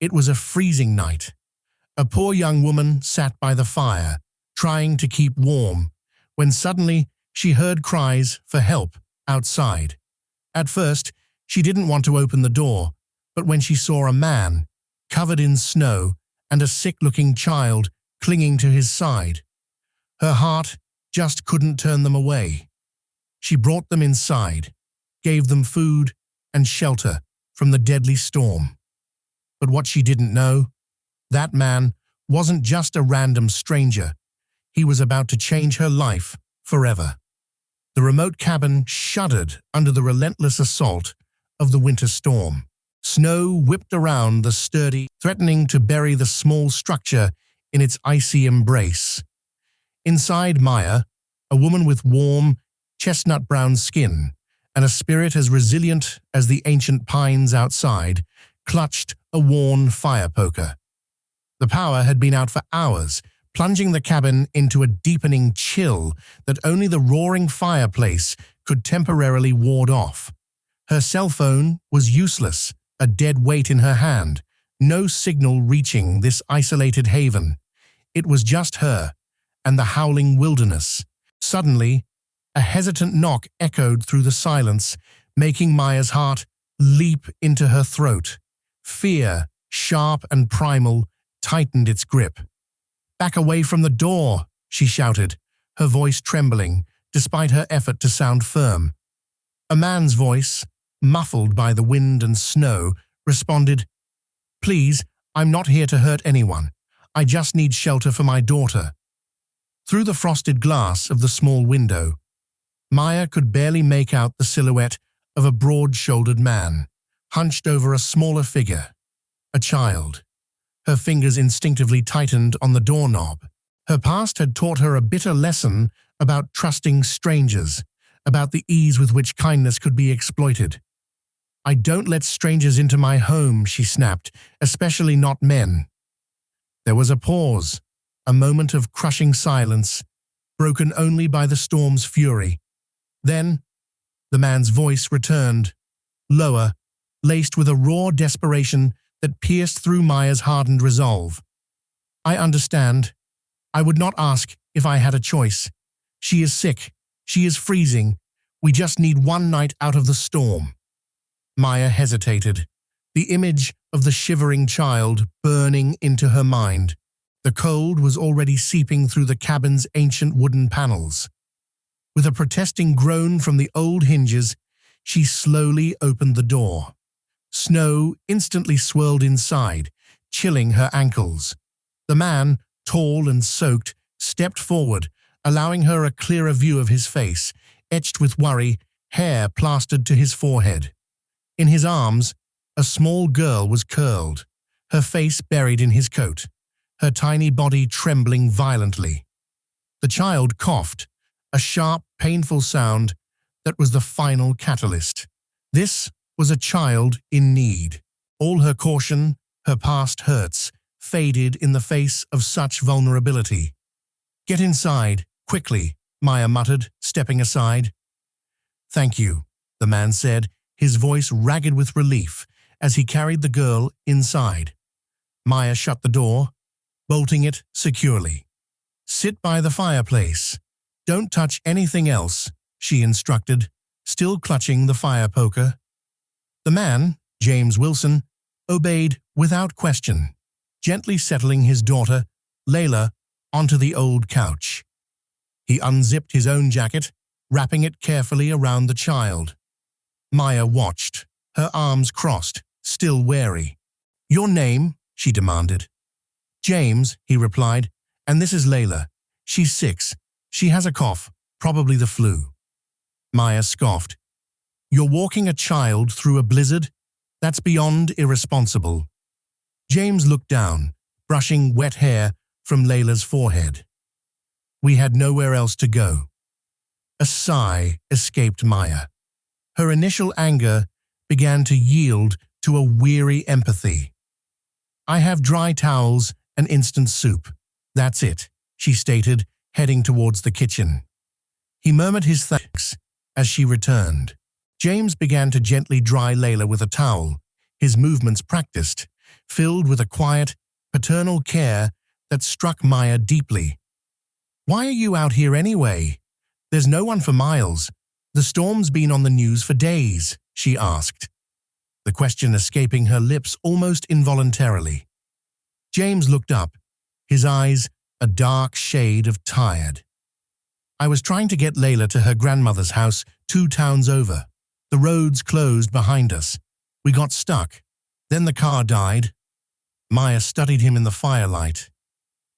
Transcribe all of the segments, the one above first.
It was a freezing night. A poor young woman sat by the fire, trying to keep warm, when suddenly she heard cries for help outside. At first, she didn't want to open the door, but when she saw a man, covered in snow, and a sick-looking child clinging to his side, her heart just couldn't turn them away. She brought them inside, gave them food and shelter from the deadly storm. But what she didn't know, that man wasn't just a random stranger. He was about to change her life forever. The remote cabin shuddered under the relentless assault of the winter storm. Snow whipped around the sturdy, threatening to bury the small structure in its icy embrace. Inside Maya, a woman with warm, chestnut-brown skin and a spirit as resilient as the ancient pines outside, clutched a worn fire poker. The power had been out for hours, plunging the cabin into a deepening chill that only the roaring fireplace could temporarily ward off. Her cell phone was useless, a dead weight in her hand, no signal reaching this isolated haven. It was just her and the howling wilderness. Suddenly, a hesitant knock echoed through the silence, making Maya's heart leap into her throat. Fear, sharp and primal, tightened its grip. "Back away from the door," she shouted, her voice trembling, despite her effort to sound firm. A man's voice, muffled by the wind and snow, responded, "Please, I'm not here to hurt anyone. I just need shelter for my daughter." Through the frosted glass of the small window, Maya could barely make out the silhouette of a broad-shouldered man, hunched over a smaller figure, a child. Her fingers instinctively tightened on the doorknob. Her past had taught her a bitter lesson about trusting strangers, about the ease with which kindness could be exploited. "I don't let strangers into my home," she snapped, "especially not men." There was a pause, a moment of crushing silence, broken only by the storm's fury. Then, the man's voice returned, lower, laced with a raw desperation that pierced through Maya's hardened resolve. "I understand. I would not ask if I had a choice. She is sick. She is freezing. We just need one night out of the storm." Maya hesitated, the image of the shivering child burning into her mind. The cold was already seeping through the cabin's ancient wooden panels. With a protesting groan from the old hinges, she slowly opened the door. Snow instantly swirled inside, chilling her ankles. The man, tall and soaked, stepped forward, allowing her a clearer view of his face, etched with worry, hair plastered to his forehead. In his arms, a small girl was curled, her face buried in his coat, her tiny body trembling violently. The child coughed, a sharp, painful sound that was the final catalyst. This was a child in need. All her caution, her past hurts, faded in the face of such vulnerability. "Get inside, quickly," Maya muttered, stepping aside. "Thank you," the man said, his voice ragged with relief as he carried the girl inside. Maya shut the door, bolting it securely. "Sit by the fireplace. Don't touch anything else," she instructed, still clutching the fire poker. The man, James Wilson, obeyed without question, gently settling his daughter, Layla, onto the old couch. He unzipped his own jacket, wrapping it carefully around the child. Maya watched, her arms crossed, still wary. "Your name?" she demanded. "James," he replied, "and this is Layla. She's 6. She has a cough, probably the flu." Maya scoffed. "You're walking a child through a blizzard? That's beyond irresponsible." James looked down, brushing wet hair from Layla's forehead. "We had nowhere else to go." A sigh escaped Maya. Her initial anger began to yield to a weary empathy. "I have dry towels and instant soup. That's it," she stated, heading towards the kitchen. He murmured his thanks as she returned. James began to gently dry Layla with a towel, his movements practiced, filled with a quiet, paternal care that struck Maya deeply. "Why are you out here anyway? There's no one for miles. The storm's been on the news for days," she asked, the question escaping her lips almost involuntarily. James looked up, his eyes a dark shade of tired. "I was trying to get Layla to her grandmother's house 2 towns over. The roads closed behind us. We got stuck. Then the car died." Maya studied him in the firelight.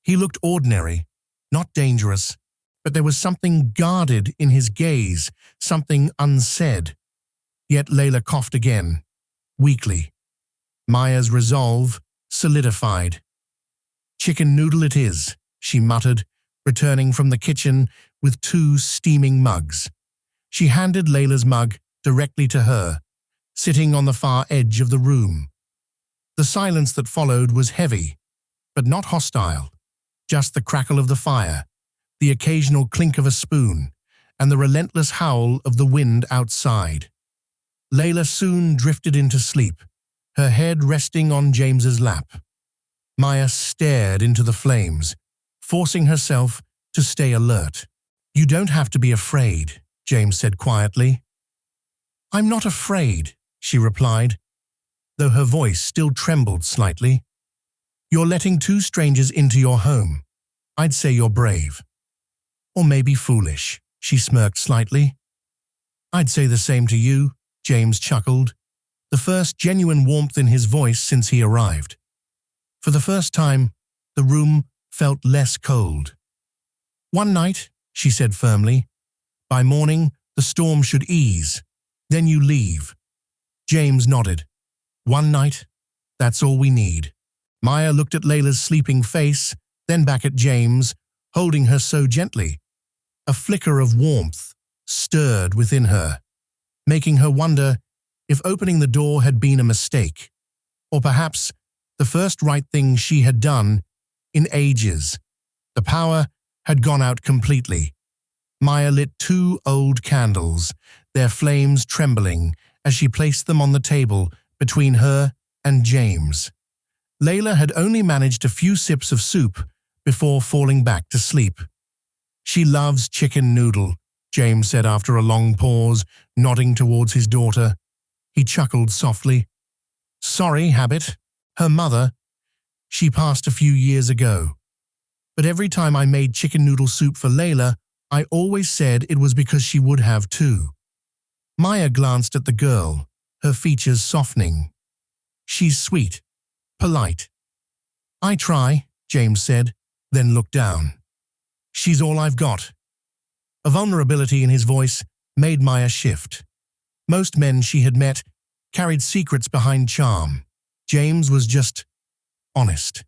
He looked ordinary, not dangerous, but there was something guarded in his gaze, something unsaid. Yet Layla coughed again, weakly. Maya's resolve solidified. "Chicken noodle it is," she muttered, returning from the kitchen with 2 steaming mugs. She handed Layla's mug directly to her, sitting on the far edge of the room. The silence that followed was heavy, but not hostile. Just the crackle of the fire, the occasional clink of a spoon, and the relentless howl of the wind outside. Layla soon drifted into sleep, her head resting on James's lap. Maya stared into the flames, forcing herself to stay alert. "You don't have to be afraid," James said quietly. "I'm not afraid," she replied, though her voice still trembled slightly. "You're letting 2 strangers into your home. I'd say you're brave. Or maybe foolish," she smirked slightly. "I'd say the same to you," James chuckled, the first genuine warmth in his voice since he arrived. For the first time, the room felt less cold. "One night," she said firmly. "By morning, the storm should ease. Then you leave." James nodded. "One night, that's all we need." Maya looked at Layla's sleeping face, then back at James, holding her so gently. A flicker of warmth stirred within her, making her wonder if opening the door had been a mistake, or perhaps the first right thing she had done in ages. The power had gone out completely. Maya lit 2 old candles, their flames trembling as she placed them on the table between her and James. Layla had only managed a few sips of soup before falling back to sleep. "She loves chicken noodle," James said after a long pause, nodding towards his daughter. He chuckled softly. "Sorry, Habit. Her mother. She passed a few years ago. But every time I made chicken noodle soup for Layla, I always said it was because she would have too." Maya glanced at the girl, her features softening. "She's sweet, polite." "I try," James said, then looked down. "She's all I've got." A vulnerability in his voice made Maya shift. Most men she had met carried secrets behind charm. James was just honest.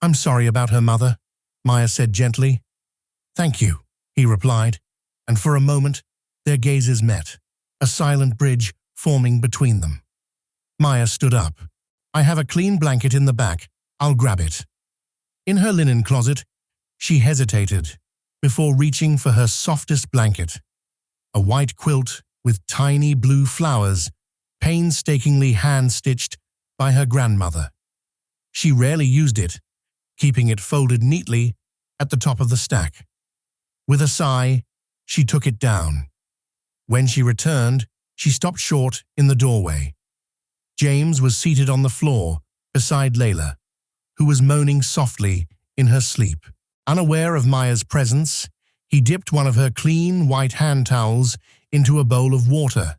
"I'm sorry about her mother," Maya said gently. "Thank you," he replied, and for a moment their gazes met, a silent bridge forming between them. Maya stood up. "I have a clean blanket in the back. I'll grab it." In her linen closet, she hesitated before reaching for her softest blanket, a white quilt with tiny blue flowers, painstakingly hand-stitched by her grandmother. She rarely used it, keeping it folded neatly at the top of the stack. With a sigh, she took it down. When she returned, she stopped short in the doorway. James was seated on the floor beside Layla, who was moaning softly in her sleep. Unaware of Maya's presence, he dipped one of her clean white hand towels into a bowl of water,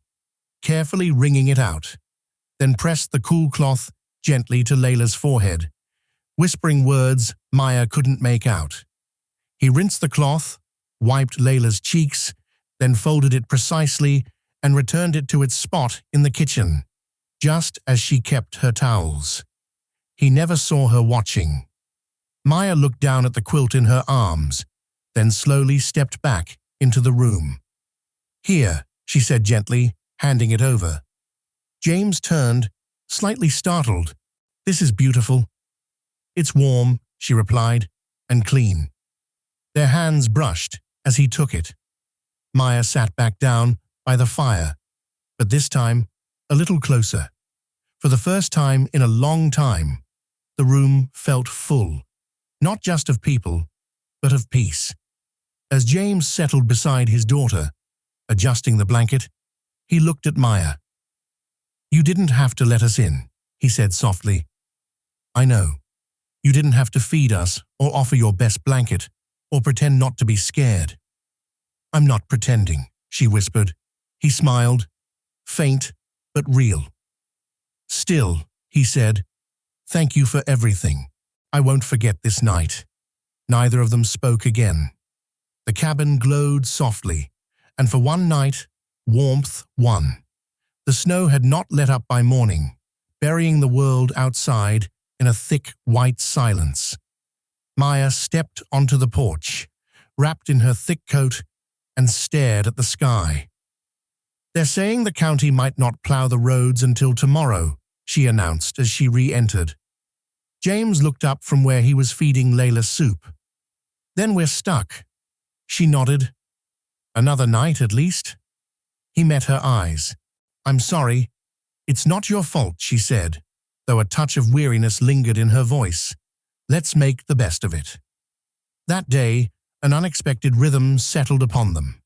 carefully wringing it out, then pressed the cool cloth gently to Layla's forehead, whispering words Maya couldn't make out. He rinsed the cloth, wiped Layla's cheeks, then folded it precisely and returned it to its spot in the kitchen, just as she kept her towels. He never saw her watching. Maya looked down at the quilt in her arms, then slowly stepped back into the room. "Here," she said gently, handing it over. James turned, slightly startled. "This is beautiful." "It's warm," she replied, "and clean." Their hands brushed as he took it. Maya sat back down by the fire, but this time a little closer. For the first time in a long time, the room felt full, not just of people, but of peace. As James settled beside his daughter, adjusting the blanket, he looked at Maya. "You didn't have to let us in," he said softly. "I know. You didn't have to feed us or offer your best blanket or pretend not to be scared." "I'm not pretending," she whispered. He smiled, faint but real. "Still," he said, "thank you for everything. I won't forget this night." Neither of them spoke again. The cabin glowed softly, and for one night, warmth won. The snow had not let up by morning, burying the world outside in a thick white silence. Maya stepped onto the porch, wrapped in her thick coat, and stared at the sky. "They're saying the county might not plow the roads until tomorrow," she announced as she re-entered. James looked up from where he was feeding Layla soup. "Then we're stuck." She nodded. "Another night, at least?" He met her eyes. "I'm sorry. It's not your fault," she said, though a touch of weariness lingered in her voice. "Let's make the best of it." That day, an unexpected rhythm settled upon them.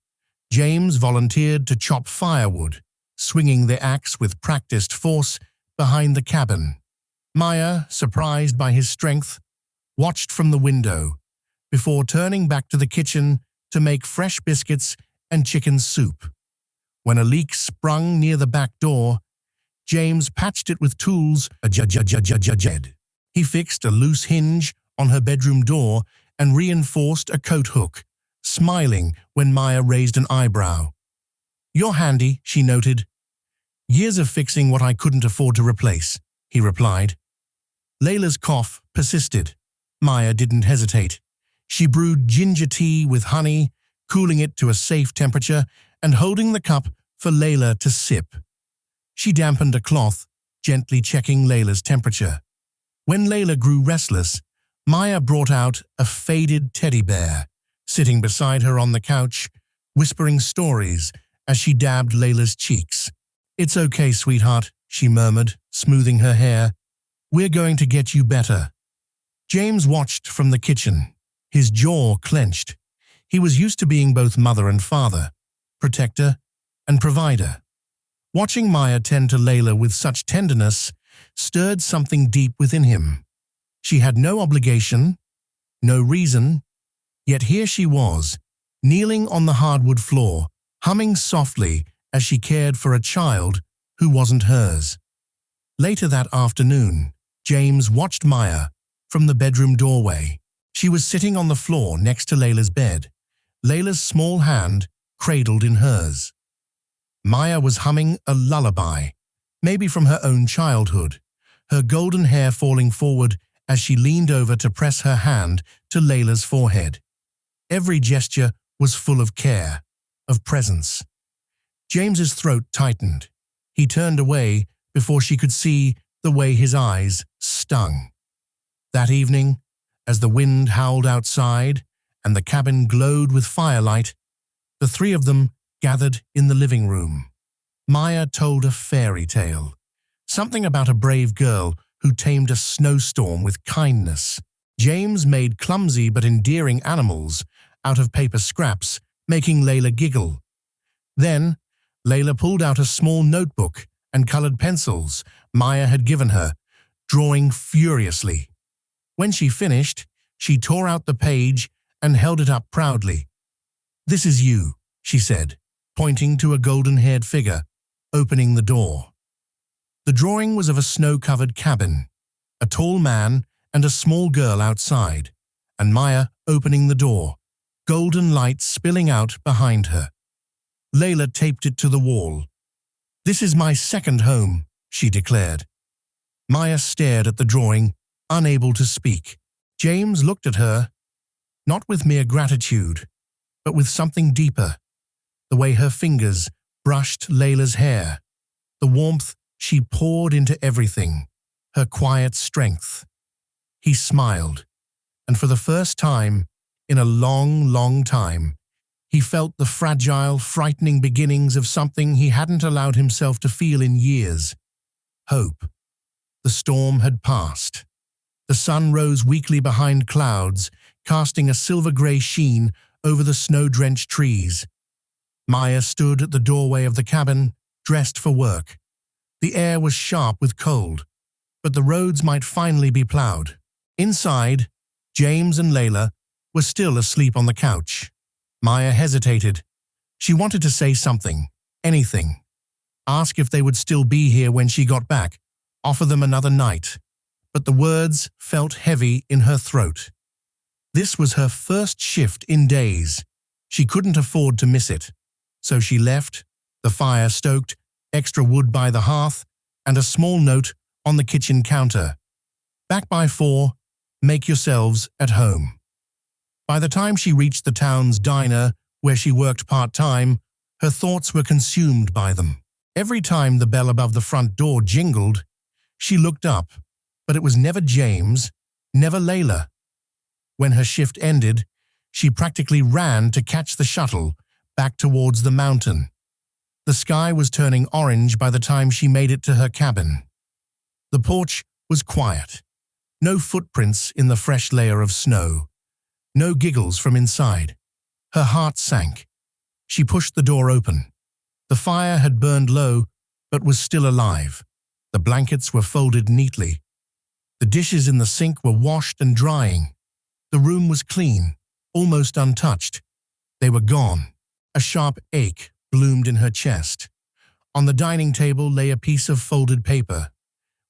James volunteered to chop firewood, swinging the axe with practiced force behind the cabin. Maya, surprised by his strength, watched from the window, before turning back to the kitchen to make fresh biscuits and chicken soup. When a leak sprung near the back door, James patched it with tools. He fixed a loose hinge on her bedroom door and reinforced a coat hook, smiling when Maya raised an eyebrow. "You're handy," she noted. "Years of fixing what I couldn't afford to replace," he replied. Layla's cough persisted. Maya didn't hesitate. She brewed ginger tea with honey, cooling it to a safe temperature and holding the cup for Layla to sip. She dampened a cloth, gently checking Layla's temperature. When Layla grew restless, Maya brought out a faded teddy bear, sitting beside her on the couch, whispering stories as she dabbed Layla's cheeks. "It's okay, sweetheart," she murmured, smoothing her hair. "We're going to get you better." James watched from the kitchen, his jaw clenched. He was used to being both mother and father, protector and provider. Watching Maya tend to Layla with such tenderness stirred something deep within him. She had no obligation, no reason, yet here she was, kneeling on the hardwood floor, humming softly as she cared for a child who wasn't hers. Later that afternoon, James watched Maya from the bedroom doorway. She was sitting on the floor next to Layla's bed, Layla's small hand cradled in hers. Maya was humming a lullaby, maybe from her own childhood, her golden hair falling forward as she leaned over to press her hand to Layla's forehead. Every gesture was full of care, of presence. James's throat tightened. He turned away before she could see the way his eyes stung. That evening, as the wind howled outside and the cabin glowed with firelight, the three of them gathered in the living room. Maya told a fairy tale, something about a brave girl who tamed a snowstorm with kindness. James made clumsy but endearing animals out of paper scraps, making Layla giggle. Then, Layla pulled out a small notebook and colored pencils Maya had given her, drawing furiously. When she finished, she tore out the page and held it up proudly. "This is you," she said, pointing to a golden-haired figure, opening the door. The drawing was of a snow-covered cabin, a tall man and a small girl outside, and Maya opening the door, golden light spilling out behind her. Layla taped it to the wall. "This is my second home," she declared. Maya stared at the drawing, unable to speak. James looked at her, not with mere gratitude, but with something deeper. The way her fingers brushed Layla's hair, the warmth she poured into everything, her quiet strength. He smiled, and for the first time, in a long, long time, he felt the fragile, frightening beginnings of something he hadn't allowed himself to feel in years: hope. The storm had passed. The sun rose weakly behind clouds, casting a silver-gray sheen over the snow-drenched trees. Maya stood at the doorway of the cabin, dressed for work. The air was sharp with cold, but the roads might finally be plowed. Inside, James and Layla were still asleep on the couch. Maya hesitated. She wanted to say something, anything. Ask if they would still be here when she got back, offer them another night. But the words felt heavy in her throat. This was her first shift in days. She couldn't afford to miss it. So she left, the fire stoked, extra wood by the hearth, and a small note on the kitchen counter. Back by 4, make yourselves at home. By the time she reached the town's diner, where she worked part-time, her thoughts were consumed by them. Every time the bell above the front door jingled, she looked up, but it was never James, never Layla. When her shift ended, she practically ran to catch the shuttle back towards the mountain. The sky was turning orange by the time she made it to her cabin. The porch was quiet. No footprints in the fresh layer of snow. No giggles from inside. Her heart sank. She pushed the door open. The fire had burned low, but was still alive. The blankets were folded neatly. The dishes in the sink were washed and drying. The room was clean, almost untouched. They were gone. A sharp ache bloomed in her chest. On the dining table lay a piece of folded paper,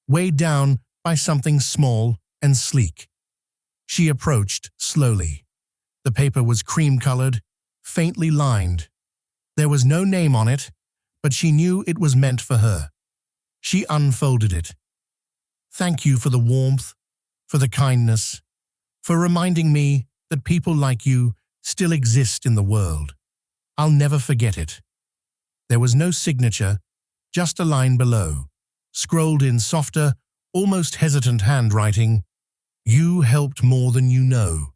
weighed down by something small and sleek. She approached slowly. The paper was cream-colored, faintly lined. There was no name on it, but she knew it was meant for her. She unfolded it. Thank you for the warmth, for the kindness, for reminding me that people like you still exist in the world. I'll never forget it. There was no signature, just a line below, scrolled in softer, almost hesitant handwriting. You helped more than you know.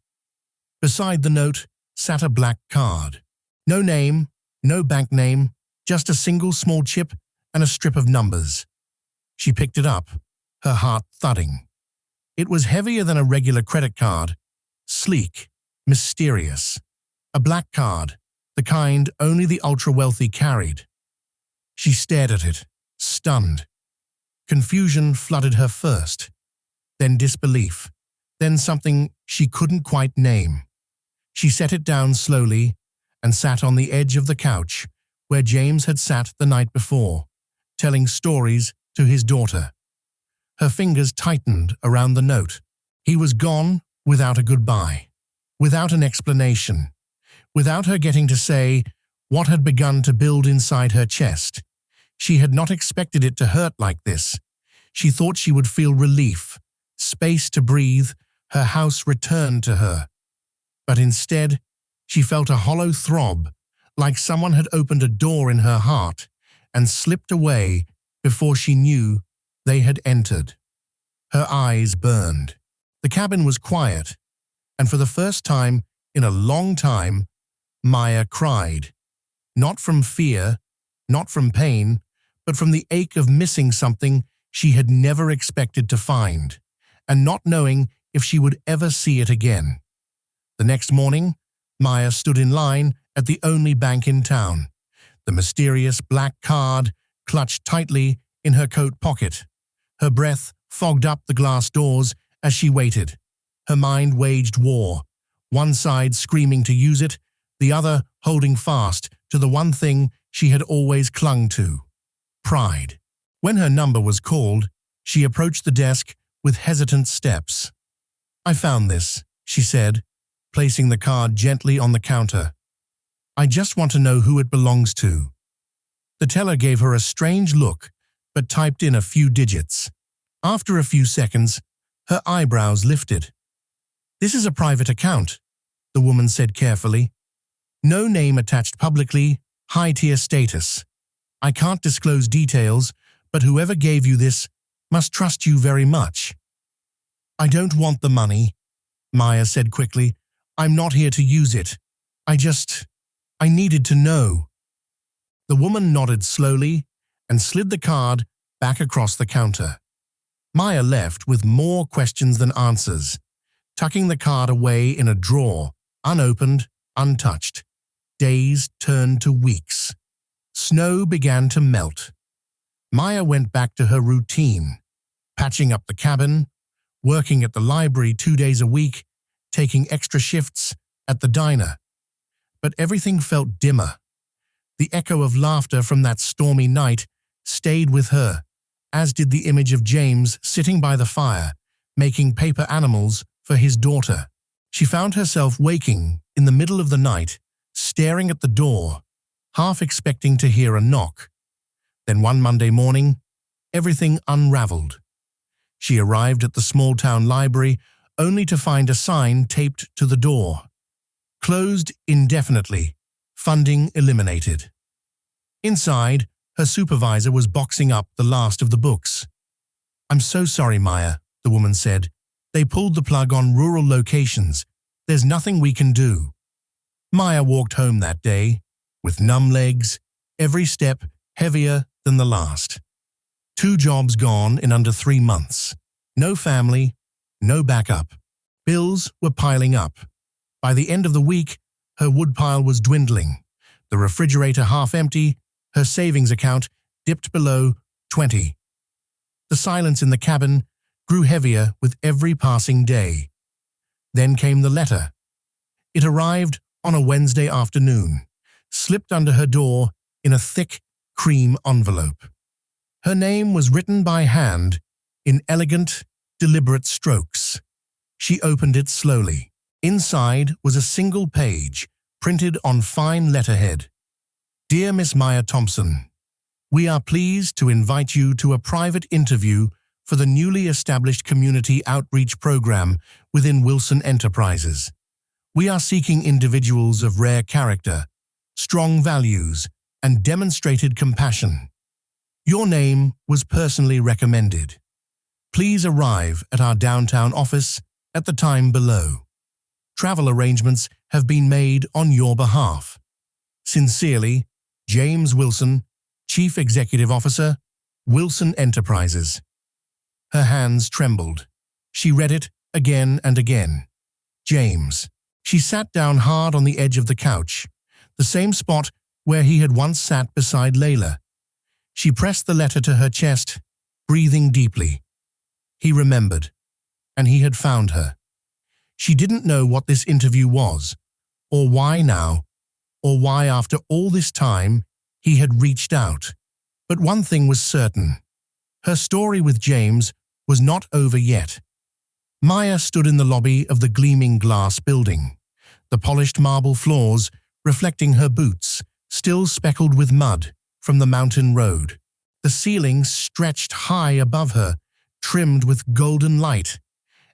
Beside the note sat a black card. No name, no bank name, just a single small chip and a strip of numbers. She picked it up, her heart thudding. It was heavier than a regular credit card, sleek, mysterious. A black card, the kind only the ultra-wealthy carried. She stared at it, stunned. Confusion flooded her first, then disbelief, then something she couldn't quite name. She set it down slowly and sat on the edge of the couch where James had sat the night before, telling stories to his daughter. Her fingers tightened around the note. He was gone without a goodbye, without an explanation, without her getting to say what had begun to build inside her chest. She had not expected it to hurt like this. She thought she would feel relief, space to breathe, her house returned to her. But instead, she felt a hollow throb, like someone had opened a door in her heart and slipped away before she knew they had entered. Her eyes burned. The cabin was quiet, and for the first time in a long time, Maya cried. Not from fear, not from pain, but from the ache of missing something she had never expected to find, and not knowing if she would ever see it again. The next morning, Maya stood in line at the only bank in town, the mysterious black card clutched tightly in her coat pocket. Her breath fogged up the glass doors as she waited. Her mind waged war, one side screaming to use it, the other holding fast to the one thing she had always clung to: pride. When her number was called, she approached the desk with hesitant steps. I found this, she said, placing the card gently on the counter. I just want to know who it belongs to. The teller gave her a strange look, but typed in a few digits. After a few seconds, her eyebrows lifted. This is a private account, the woman said carefully. No name attached publicly, high-tier status. I can't disclose details, but whoever gave you this must trust you very much. I don't want the money, Maya said quickly. I'm not here to use it. I needed to know. The woman nodded slowly and slid the card back across the counter. Maya left with more questions than answers, tucking the card away in a drawer, unopened, untouched. Days turned to weeks. Snow began to melt. Maya went back to her routine, patching up the cabin, working at the library 2 days a week, taking extra shifts at the diner. But everything felt dimmer. The echo of laughter from that stormy night stayed with her, as did the image of James sitting by the fire, making paper animals for his daughter. She found herself waking in the middle of the night, staring at the door, half expecting to hear a knock. Then one Monday morning, everything unraveled. She arrived at the small-town library only to find a sign taped to the door. Closed indefinitely, funding eliminated. Inside, her supervisor was boxing up the last of the books. "I'm so sorry, Maya," the woman said. "They pulled the plug on rural locations. There's nothing we can do." Maya walked home that day, with numb legs, every step heavier than the last. 2 jobs gone in under 3 months. No family, no backup. Bills were piling up. By the end of the week, her woodpile was dwindling. The refrigerator half empty, her savings account dipped below 20. The silence in the cabin grew heavier with every passing day. Then came the letter. It arrived on a Wednesday afternoon, slipped under her door in a thick cream envelope. Her name was written by hand in elegant, deliberate strokes. She opened it slowly. Inside was a single page, printed on fine letterhead. "Dear Miss Maya Thompson, we are pleased to invite you to a private interview for the newly established community outreach program within Wilson Enterprises. We are seeking individuals of rare character, strong values, and demonstrated compassion. Your name was personally recommended. Please arrive at our downtown office at the time below. Travel arrangements have been made on your behalf. Sincerely, James Wilson, Chief Executive Officer, Wilson Enterprises." Her hands trembled. She read it again and again. James. She sat down hard on the edge of the couch, the same spot where he had once sat beside Layla. She pressed the letter to her chest, breathing deeply. He remembered, and he had found her. She didn't know what this interview was, or why now, or why after all this time he had reached out. But one thing was certain. Her story with James was not over yet. Maya stood in the lobby of the gleaming glass building, the polished marble floors reflecting her boots, still speckled with mud from the mountain road. The ceiling stretched high above her, trimmed with golden light,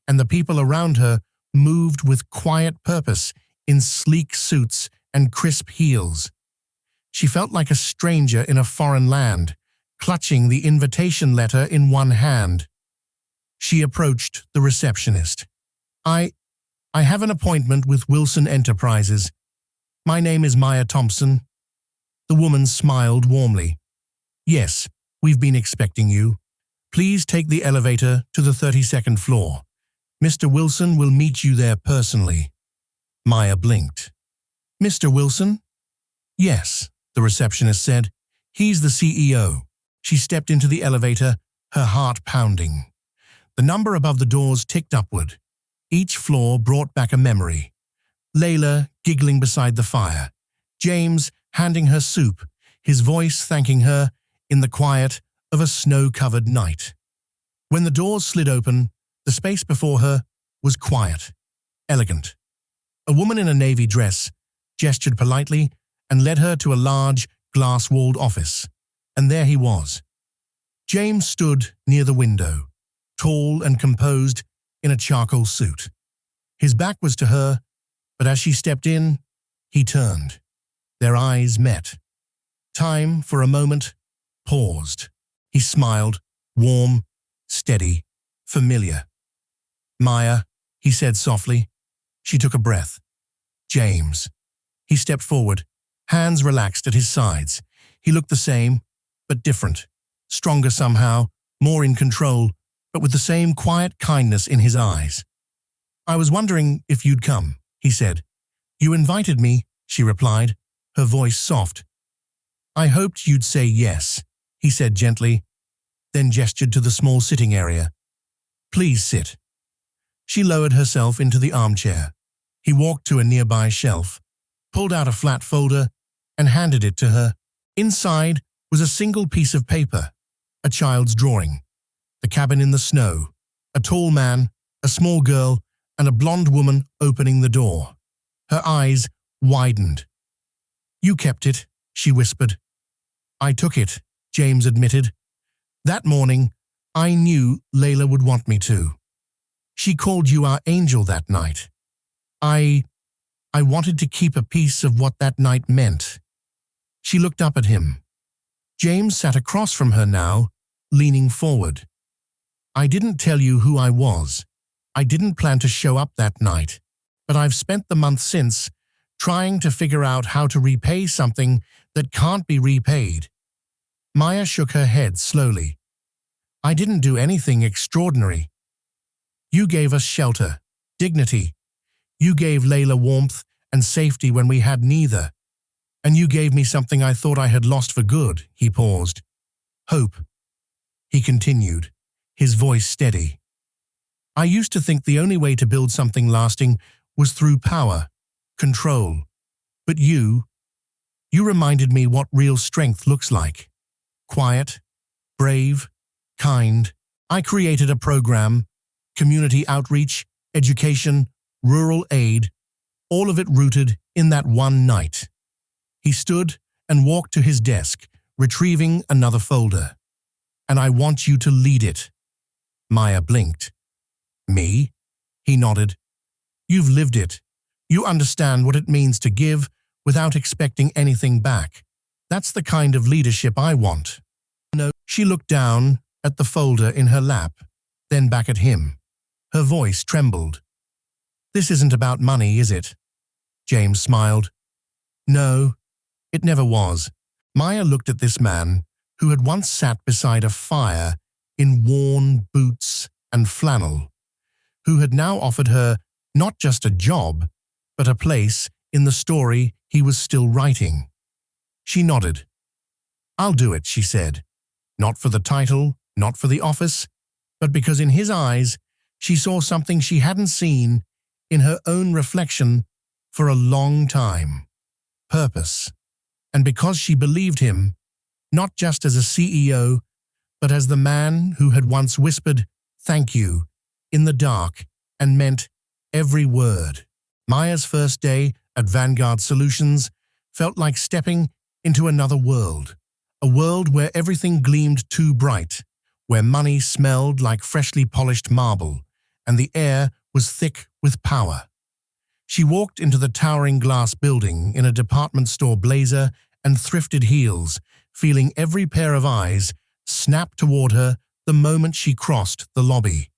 and the people around her moved with quiet purpose in sleek suits and crisp heels. She felt like a stranger in a foreign land, clutching the invitation letter in one hand. She approached the receptionist. I have an appointment with Wilson Enterprises. My name is Maya Thompson." The woman smiled warmly. "Yes, we've been expecting you. Please take the elevator to the 32nd floor. Mr. Wilson will meet you there personally." Maya blinked. "Mr. Wilson?" "Yes," the receptionist said. "He's the CEO." She stepped into the elevator, her heart pounding. The number above the doors ticked upward. Each floor brought back a memory. Layla giggling beside the fire. James handing her soup, his voice thanking her in the quiet of a snow-covered night. When the doors slid open, the space before her was quiet, elegant. A woman in a navy dress gestured politely and led her to a large, glass-walled office. And there he was. James stood near the window, tall and composed in a charcoal suit. His back was to her, but as she stepped in, he turned. Their eyes met. Time, for a moment, paused. He smiled, warm, steady, familiar. "Maya," he said softly. She took a breath. "James." He stepped forward, hands relaxed at his sides. He looked the same, but different. Stronger somehow, more in control, but with the same quiet kindness in his eyes. "I was wondering if you'd come," he said. "You invited me," she replied, her voice soft. "I hoped you'd say yes," he said gently, then gestured to the small sitting area. "Please sit." She lowered herself into the armchair. He walked to a nearby shelf, pulled out a flat folder, and handed it to her. Inside was a single piece of paper, a child's drawing, the cabin in the snow, a tall man, a small girl, and a blonde woman opening the door. Her eyes widened. "You kept it," she whispered. "I took it," James admitted. "That morning, I knew Layla would want me to. She called you our angel that night. I wanted to keep a piece of what that night meant." She looked up at him. James sat across from her now, leaning forward. "I didn't tell you who I was. I didn't plan to show up that night, but I've spent the month since trying to figure out how to repay something that can't be repaid." Maya shook her head slowly. "I didn't do anything extraordinary. You gave us shelter, dignity. You gave Layla warmth and safety when we had neither. And you gave me something I thought I had lost for good." He paused. "Hope," he continued, his voice steady. "I used to think the only way to build something lasting was through power, control. But you reminded me what real strength looks like. Quiet, brave, kind. I created a program, community outreach, education, rural aid, all of it rooted in that one night." He stood and walked to his desk, retrieving another folder. "And I want you to lead it." Maya blinked. "Me?" He nodded. "You've lived it. You understand what it means to give without expecting anything back. That's the kind of leadership I want." No. She looked down at the folder in her lap, then back at him. Her voice trembled. "This isn't about money, is it?" James smiled. "No, it never was." Maya looked at this man who had once sat beside a fire in worn boots and flannel, who had now offered her not just a job, but a place in the story he was still writing. She nodded. "I'll do it," she said. Not for the title, not for the office, but because in his eyes she saw something she hadn't seen in her own reflection for a long time. Purpose. And because she believed him, not just as a CEO, but as the man who had once whispered, "Thank you," in the dark and meant every word. Maya's first day at Vanguard Solutions felt like stepping into another world, a world where everything gleamed too bright, where money smelled like freshly polished marble, and the air was thick with power. She walked into the towering glass building in a department store blazer and thrifted heels, feeling every pair of eyes snap toward her the moment she crossed the lobby.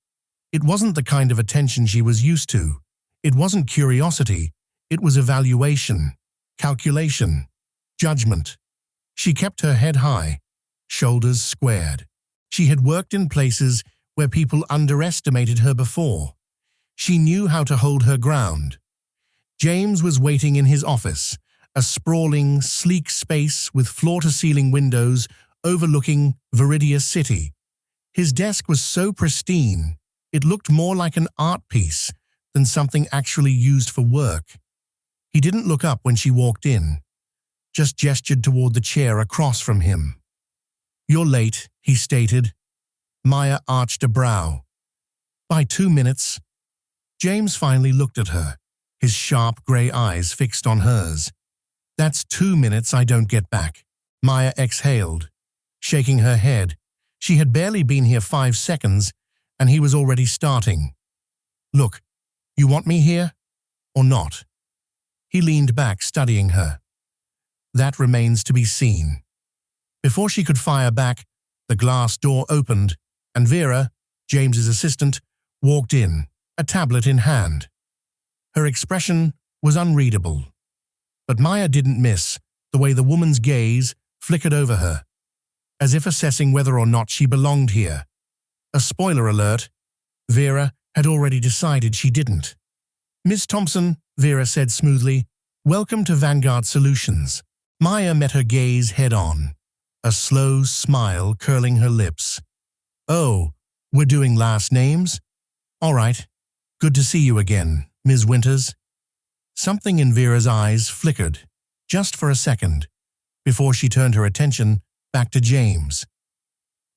It wasn't the kind of attention she was used to. It wasn't curiosity. It was evaluation, calculation, judgment. She kept her head high, shoulders squared. She had worked in places where people underestimated her before. She knew how to hold her ground. James was waiting in his office, a sprawling, sleek space with floor-to-ceiling windows overlooking Viridia City. His desk was so pristine, it looked more like an art piece than something actually used for work. He didn't look up when she walked in, just gestured toward the chair across from him. "You're late," he stated. Maya arched a brow. "By 2 minutes." James finally looked at her, his sharp gray eyes fixed on hers. "That's 2 minutes I don't get back." Maya exhaled, shaking her head. She had barely been here 5 seconds, and he was already starting. "Look, you want me here or not?" He leaned back, studying her. "That remains to be seen." Before she could fire back, the glass door opened, and Vera, James's assistant, walked in, a tablet in hand. Her expression was unreadable, but Maya didn't miss the way the woman's gaze flickered over her, as if assessing whether or not she belonged here. A spoiler alert, Vera had already decided she didn't. "Miss Thompson," Vera said smoothly, "welcome to Vanguard Solutions." Maya met her gaze head-on, a slow smile curling her lips. "Oh, we're doing last names? All right. Good to see you again, Ms. Winters." Something in Vera's eyes flickered, just for a second, before she turned her attention back to James.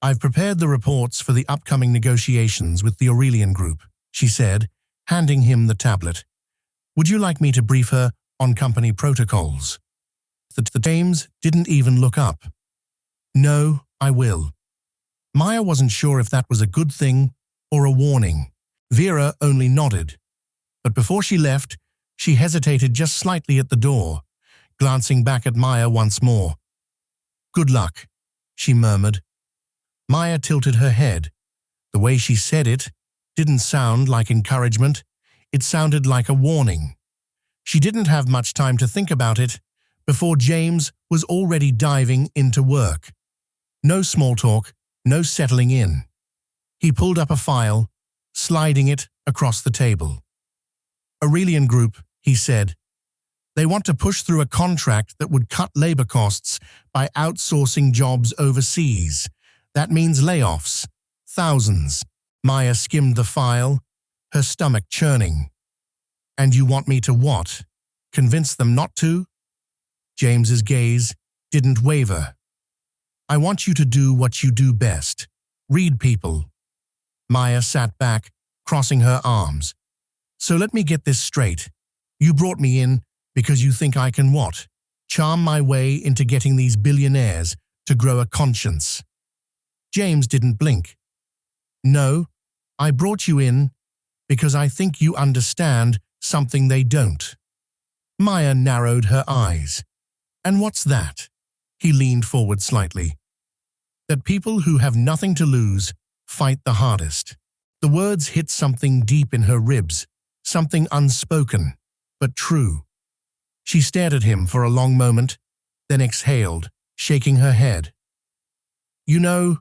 "I've prepared the reports for the upcoming negotiations with the Aurelian Group," she said, handing him the tablet. "Would you like me to brief her on company protocols?" The James didn't even look up. "No, I will." Maya wasn't sure if that was a good thing or a warning. Vera only nodded. But before she left, she hesitated just slightly at the door, glancing back at Maya once more. "Good luck," she murmured. Maya tilted her head. The way she said it didn't sound like encouragement. It sounded like a warning. She didn't have much time to think about it before James was already diving into work. No small talk, no settling in. He pulled up a file, sliding it across the table. "Aurelian Group," he said. "They want to push through a contract that would cut labor costs by outsourcing jobs overseas. That means layoffs. Thousands." Maya skimmed the file, her stomach churning. "And you want me to what? Convince them not to?" James's gaze didn't waver. "I want you to do what you do best. Read people." Maya sat back, crossing her arms. "So let me get this straight. You brought me in because you think I can what? Charm my way into getting these billionaires to grow a conscience." James didn't blink. "No, I brought you in because I think you understand something they don't." Maya narrowed her eyes. "And what's that?" He leaned forward slightly. "That people who have nothing to lose fight the hardest." The words hit something deep in her ribs, something unspoken, but true. She stared at him for a long moment, then exhaled, shaking her head. "You know,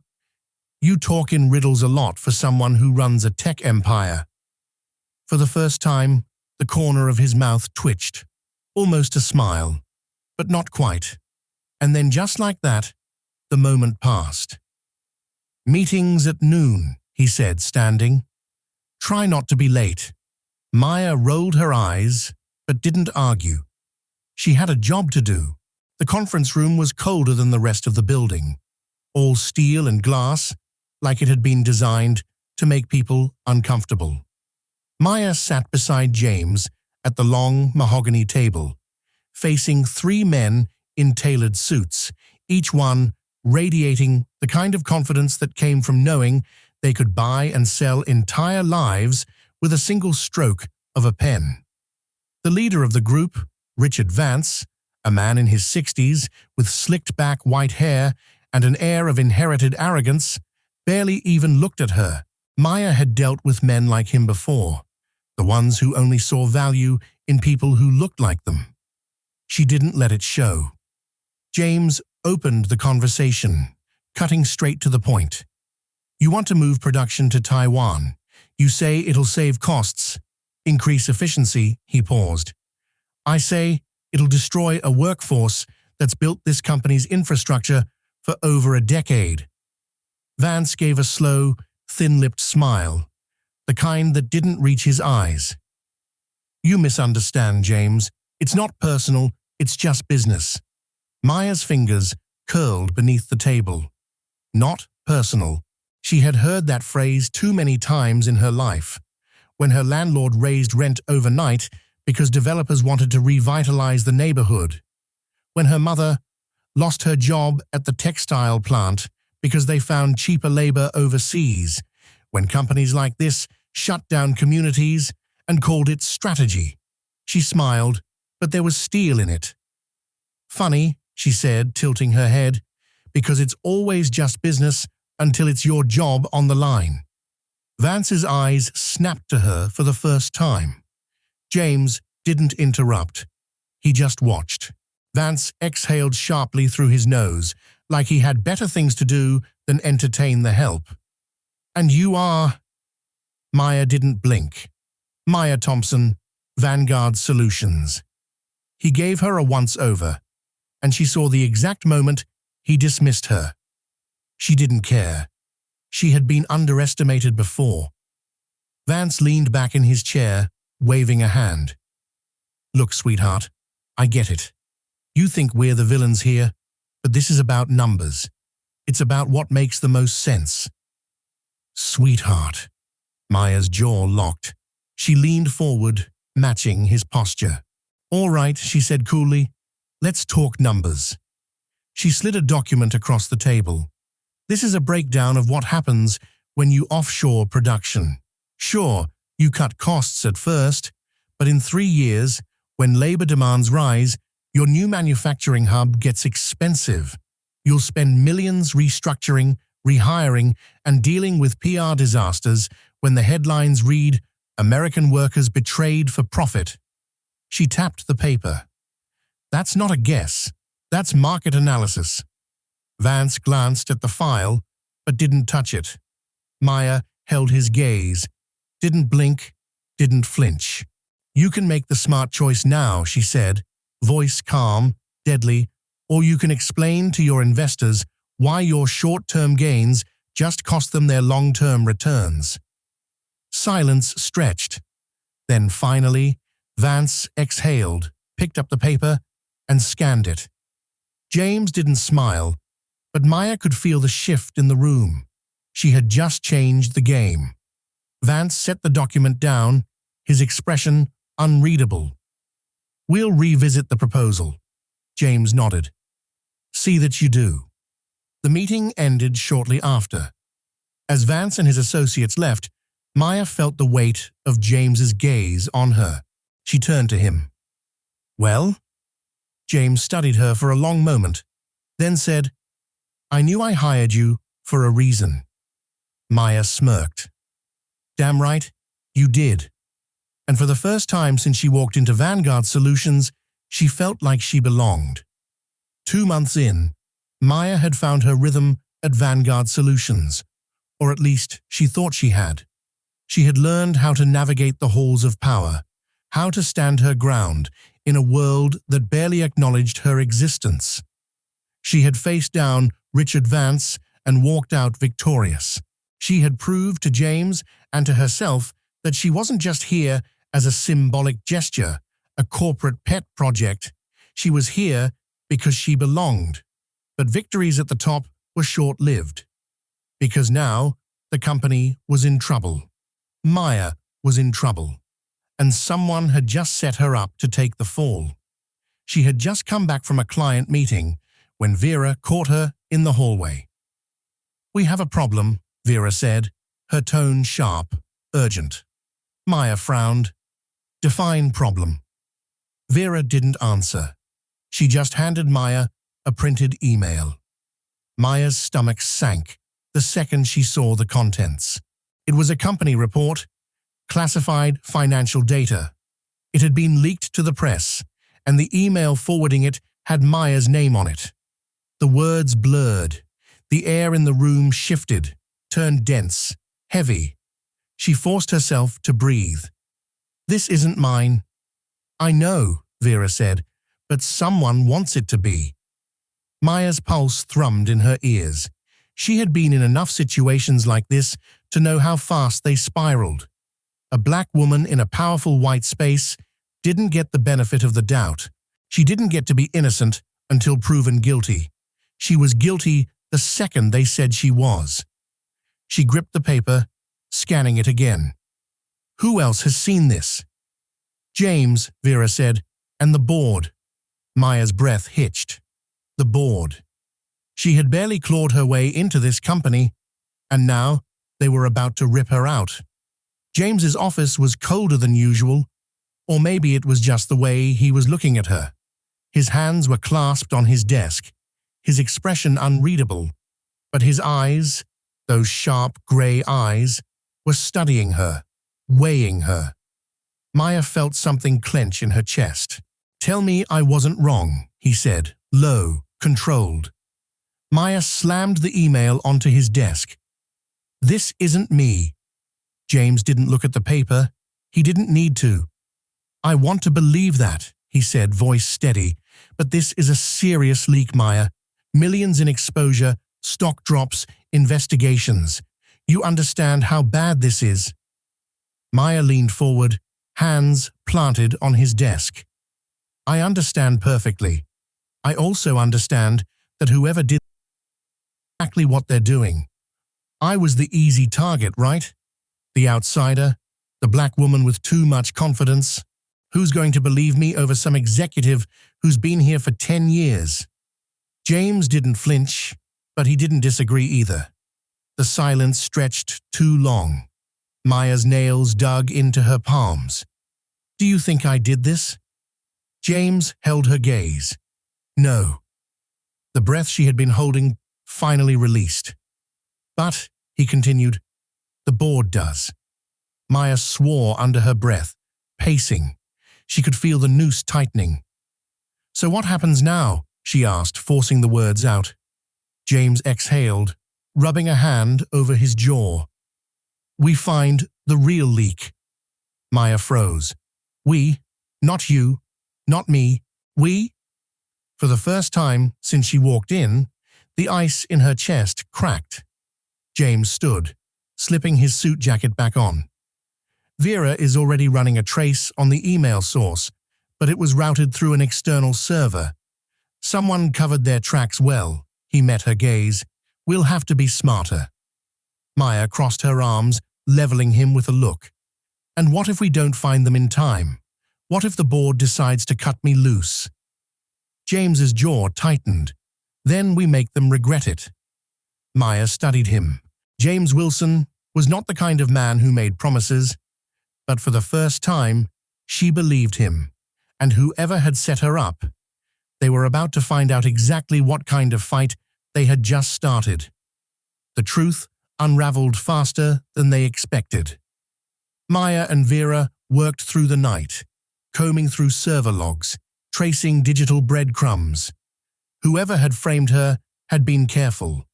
you talk in riddles a lot for someone who runs a tech empire." For the first time, the corner of his mouth twitched, almost a smile, but not quite. And then just like that, the moment passed. "Meetings at noon," he said, standing. "Try not to be late." Maya rolled her eyes, but didn't argue. She had a job to do. The conference room was colder than the rest of the building, all steel and glass, like it had been designed to make people uncomfortable. Maya sat beside James at the long mahogany table, facing three men in tailored suits, each one radiating the kind of confidence that came from knowing they could buy and sell entire lives with a single stroke of a pen. The leader of the group, Richard Vance, a man in his 60s with slicked-back white hair and an air of inherited arrogance, barely even looked at her. Maya had dealt with men like him before, the ones who only saw value in people who looked like them. She didn't let it show. James opened the conversation, cutting straight to the point. "You want to move production to Taiwan. You say it'll save costs, increase efficiency." He paused. "I say it'll destroy a workforce that's built this company's infrastructure for over a decade." Vance gave a slow, thin-lipped smile, the kind that didn't reach his eyes. "You misunderstand, James. It's not personal, it's just business." Maya's fingers curled beneath the table. Not personal. She had heard that phrase too many times in her life, when her landlord raised rent overnight because developers wanted to revitalize the neighborhood, when her mother lost her job at the textile plant because they found cheaper labor overseas, when companies like this shut down communities and called it strategy. She smiled, but there was steel in it. "Funny," she said, tilting her head, "because it's always just business until it's your job on the line." Vance's eyes snapped to her for the first time. James didn't interrupt. He just watched. Vance exhaled sharply through his nose, like he had better things to do than entertain the help. And you are… Maya didn't blink. Maya Thompson, Vanguard Solutions. He gave her a once-over, and she saw the exact moment he dismissed her. She didn't care. She had been underestimated before. Vance leaned back in his chair, waving a hand. Look, sweetheart, I get it. You think we're the villains here, but this is about numbers. It's about what makes the most sense. Sweetheart. Maya's jaw locked. She leaned forward, matching his posture. All right, she said coolly. Let's talk numbers. She slid a document across the table. This is a breakdown of what happens when you offshore production. Sure, you cut costs at first, but in 3 years, when labor demands rise, your new manufacturing hub gets expensive. You'll spend millions restructuring, rehiring, and dealing with PR disasters when the headlines read, "American workers betrayed for profit." She tapped the paper. That's not a guess. That's market analysis. Vance glanced at the file, but didn't touch it. Maya held his gaze, didn't blink, didn't flinch. You can make the smart choice now, she said, voice calm, deadly, or you can explain to your investors why your short-term gains just cost them their long-term returns. Silence stretched. Then finally, Vance exhaled, picked up the paper, and scanned it. James didn't smile, but Maya could feel the shift in the room. She had just changed the game. Vance set the document down, his expression unreadable. We'll revisit the proposal. James nodded. See that you do. The meeting ended shortly after. As Vance and his associates left, Maya felt the weight of James's gaze on her. She turned to him. Well? James studied her for a long moment, then said, I knew I hired you for a reason. Maya smirked. Damn right, you did. And for the first time since she walked into Vanguard Solutions, she felt like she belonged. 2 months in, Maya had found her rhythm at Vanguard Solutions, or at least she thought she had. She had learned how to navigate the halls of power, how to stand her ground in a world that barely acknowledged her existence. She had faced down Richard Vance and walked out victorious. She had proved to James and to herself that she wasn't just here as a symbolic gesture, a corporate pet project. She was here because she belonged. But victories at the top were short-lived. Because now the company was in trouble. Maya was in trouble. And someone had just set her up to take the fall. She had just come back from a client meeting when Vera caught her in the hallway. We have a problem, Vera said, her tone sharp, urgent. Maya frowned. Define problem. Vera didn't answer. She just handed Maya a printed email. Maya's stomach sank the second she saw the contents. It was a company report, classified financial data. It had been leaked to the press, and the email forwarding it had Maya's name on it. The words blurred. The air in the room shifted, turned dense, heavy. She forced herself to breathe. This isn't mine. I know, Vera said, but someone wants it to be. Maya's pulse thrummed in her ears. She had been in enough situations like this to know how fast they spiraled. A black woman in a powerful white space didn't get the benefit of the doubt. She didn't get to be innocent until proven guilty. She was guilty the second they said she was. She gripped the paper, scanning it again. Who else has seen this? James, Vera said, and the board. Maya's breath hitched. The board. She had barely clawed her way into this company, and now they were about to rip her out. James's office was colder than usual, or maybe it was just the way he was looking at her. His hands were clasped on his desk, his expression unreadable, but his eyes, those sharp grey eyes, were studying her, weighing her. Maya felt something clench in her chest. Tell me I wasn't wrong, he said, low, controlled. Maya slammed the email onto his desk. This isn't me. James didn't look at the paper. He didn't need to. I want to believe that, he said, voice steady. But this is a serious leak, Maya. Millions in exposure, stock drops, investigations. You understand how bad this is? Maya leaned forward, hands planted on his desk. I understand perfectly. I also understand that whoever did exactly what they're doing. I was the easy target, right? The outsider, the black woman with too much confidence. Who's going to believe me over some executive who's been here for 10 years? James didn't flinch, but he didn't disagree either. The silence stretched too long. Maya's nails dug into her palms. Do you think I did this? James held her gaze. No. The breath she had been holding finally released. But, he continued, the board does. Maya swore under her breath, pacing. She could feel the noose tightening. So what happens now? She asked, forcing the words out. James exhaled, rubbing a hand over his jaw. We find the real leak. Maya froze. We, not you, not me, we? For the first time since she walked in, the ice in her chest cracked. James stood, slipping his suit jacket back on. Vera is already running a trace on the email source, but it was routed through an external server. Someone covered their tracks well. He met her gaze. We'll have to be smarter. Maya crossed her arms, leveling him with a look. And what if we don't find them in time? What if the board decides to cut me loose? James's jaw tightened. Then we make them regret it. Maya studied him. James Wilson was not the kind of man who made promises, but for the first time, she believed him. And whoever had set her up, they were about to find out exactly what kind of fight they had just started. The truth unraveled faster than they expected. Maya and Vera worked through the night, combing through server logs, tracing digital breadcrumbs. Whoever had framed her had been careful,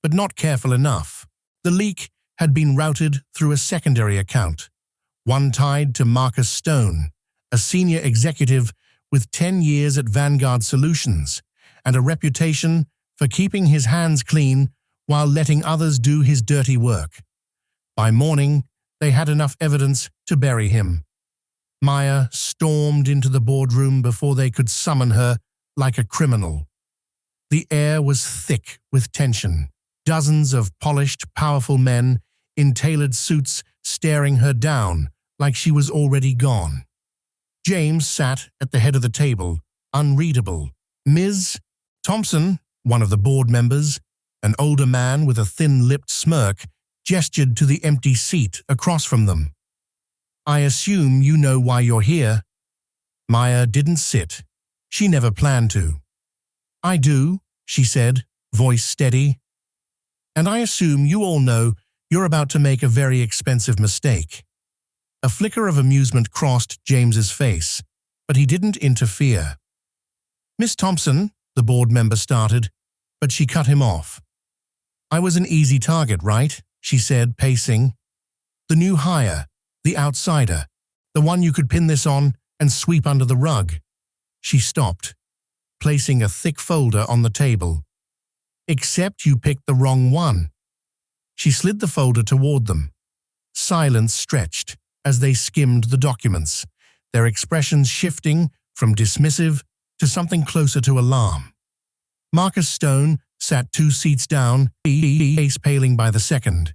but not careful enough. The leak had been routed through a secondary account, one tied to Marcus Stone, a senior executive with 10 years at Vanguard Solutions and a reputation for keeping his hands clean while letting others do his dirty work. By morning, they had enough evidence to bury him. Maya stormed into the boardroom before they could summon her like a criminal. The air was thick with tension. Dozens of polished, powerful men in tailored suits staring her down like she was already gone. James sat at the head of the table, unreadable. Ms. Thompson, one of the board members, an older man with a thin-lipped smirk, gestured to the empty seat across from them. I assume you know why you're here. Maya didn't sit. She never planned to. I do, she said, voice steady. And I assume you all know you're about to make a very expensive mistake. A flicker of amusement crossed James's face, but he didn't interfere. Miss Thompson, the board member started, but she cut him off. I was an easy target, right? She said, pacing. The new hire, the outsider, the one you could pin this on and sweep under the rug. She stopped, placing a thick folder on the table. Except you picked the wrong one. She slid the folder toward them. Silence stretched as they skimmed the documents, their expressions shifting from dismissive to something closer to alarm. Marcus Stone sat 2 seats down, face paling by the second.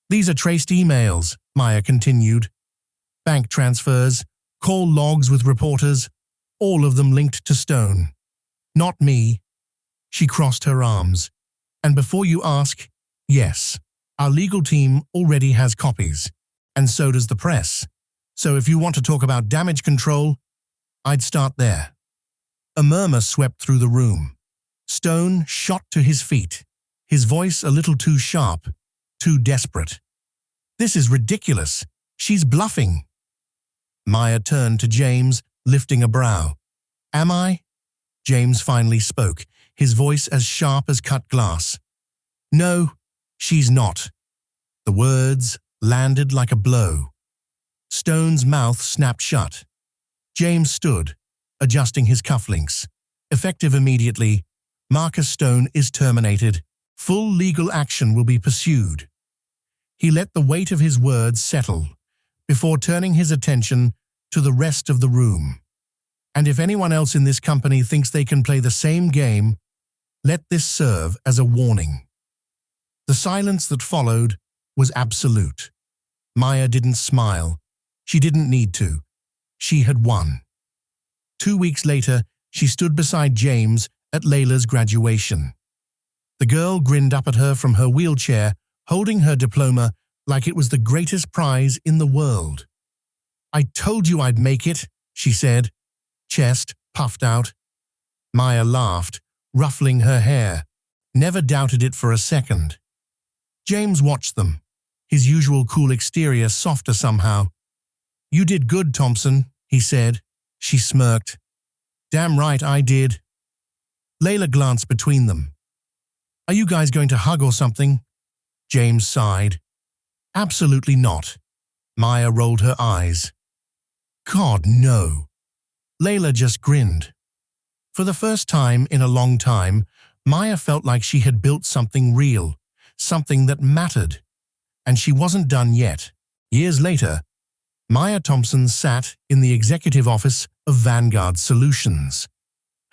These are traced emails, Maya continued. Bank transfers, call logs with reporters, all of them linked to Stone. Not me. She crossed her arms. And before you ask, yes, our legal team already has copies, and so does the press. So if you want to talk about damage control, I'd start there. A murmur swept through the room. Stone shot to his feet, his voice a little too sharp, too desperate. This is ridiculous. She's bluffing. Maya turned to James, lifting a brow. Am I? James finally spoke, his voice as sharp as cut glass. No, she's not. The words landed like a blow. Stone's mouth snapped shut. James stood, adjusting his cufflinks. Effective immediately, Marcus Stone is terminated. Full legal action will be pursued. He let the weight of his words settle before turning his attention to the rest of the room. And if anyone else in this company thinks they can play the same game, let this serve as a warning. The silence that followed was absolute. Maya didn't smile. She didn't need to. She had won. 2 weeks later, she stood beside James at Layla's graduation. The girl grinned up at her from her wheelchair, holding her diploma like it was the greatest prize in the world. "I told you I'd make it," she said, chest puffed out. Maya laughed, ruffling her hair. Never doubted it for a second. James watched them, his usual cool exterior softer somehow. "You did good, Thompson," he said. She smirked. "Damn right I did." Layla glanced between them. "Are you guys going to hug or something?" James sighed. "Absolutely not." Maya rolled her eyes. "God, no." Layla just grinned. For the first time in a long time, Maya felt like she had built something real, something that mattered. And she wasn't done yet. Years later, Maya Thompson sat in the executive office of Vanguard Solutions,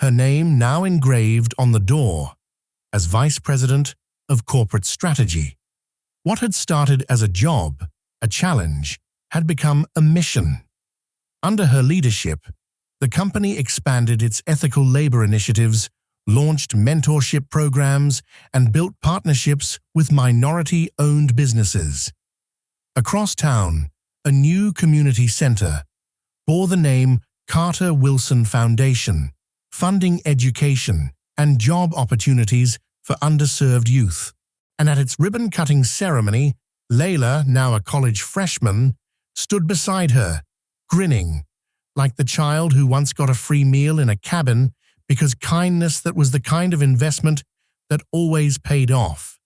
her name now engraved on the door as Vice President of Corporate Strategy. What had started as a job, a challenge, had become a mission. Under her leadership, the company expanded its ethical labor initiatives, launched mentorship programs, and built partnerships with minority-owned businesses. Across town, a new community center bore the name Carter Wilson Foundation, funding education and job opportunities for underserved youth. And at its ribbon-cutting ceremony, Layla, now a college freshman, stood beside her, grinning, like the child who once got a free meal in a cabin because kindness that was the kind of investment that always paid off.